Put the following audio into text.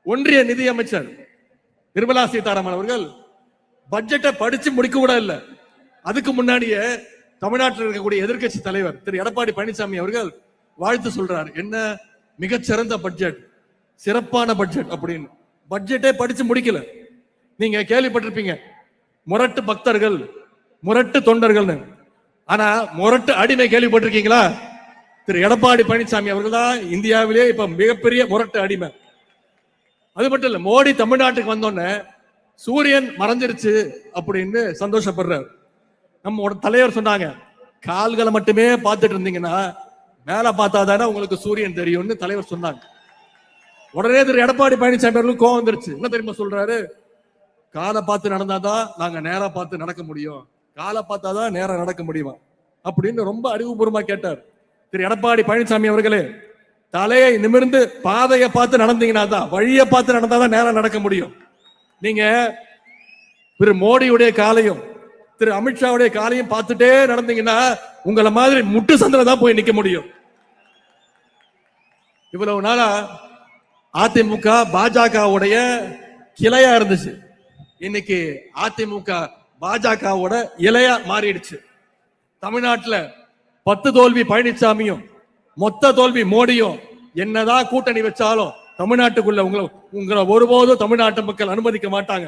ஒன்றிய நிதி அமைச்சர் நிர்மலா சீதாராமன் அவர்கள் பட்ஜெட்டை படிச்சு முடிக்க கூட இல்லை. அதுக்கு முன்னாடியே தமிழ்நாட்டில் இருக்கக்கூடிய எதிர்கட்சி தலைவர் திரு எடப்பாடி பழனிசாமி அவர்கள் வாழ்த்து சொல்றார். என்ன மிகச்சிறந்த பட்ஜெட், சிறப்பான பட்ஜெட் அப்படின்னு. பட்ஜெட்டே படிச்சு முடிக்கல. நீங்க கேள்விப்பட்டிருப்பீங்க முரட்டு பக்தர்கள், முரட்டு தொண்டர்கள்னு. ஆனா முரட்டு அடிமை கேள்விப்பட்டிருக்கீங்களா? திரு எடப்பாடி பழனிசாமி அவர்கள் தான் இந்தியாவிலேயே இப்ப மிகப்பெரிய முரட்டு அடிமை. அது மட்டும் இல்ல, மோடி தமிழ்நாட்டுக்கு வந்தோடனே சூரியன் மறைஞ்சிருச்சு அப்படின்னு சந்தோஷப்படுறாரு. நம்ம தலைவர் சொன்னாங்க, கால்களை மட்டுமே பார்த்துட்டு இருந்தீங்கன்னா மேல பார்த்தாதானே உங்களுக்கு சூரியன் தெரியும்னு தலைவர் சொன்னாங்க. உடனே திரு எடப்பாடி பழனிசாமி அவர்களுக்கு கோவம் வந்துருச்சு. என்ன தெரியுமா சொல்றாரு? காலை பார்த்து நடந்தாதான் நாங்க நேரா பார்த்து நடக்க முடியும், காலை பார்த்தாதான் நேரம் நடக்க முடியுமா அப்படின்னு ரொம்ப அறிவுபூர்வமா கேட்டார். திரு எடப்பாடி பழனிசாமி அவர்களே, தலையை நிமிர்ந்து பாதையை பார்த்து நடந்தீங்கன்னா தான், வழியை பார்த்து நடந்தாதான் நேரம் நடக்க முடியும். நீங்க திரு மோடியுடைய காலையும் திரு அமித்ஷாவுடைய காலையும் பார்த்துட்டே நடந்தீங்கன்னா உங்களை மாதிரி முட்டு சந்தில தான் போய் நிக்க முடியும். இவ்வளவு நாளா அதிமுக பாஜகவுடைய கிளையா இருந்துச்சு. இன்னைக்கு அதிமுக பாஜகவோட இலையா மாறிடுச்சு. தமிழ்நாட்டில் 10 தோல்வி பழனிசாமியும் மொத்த தோல்வி மோடியும் என்னதான் கூட்டணி வச்சாலும் தமிழ்நாட்டுக்குள்ள உங்களை ஒருபோதும் தமிழ்நாட்டு மக்கள் அனுமதிக்க மாட்டாங்க.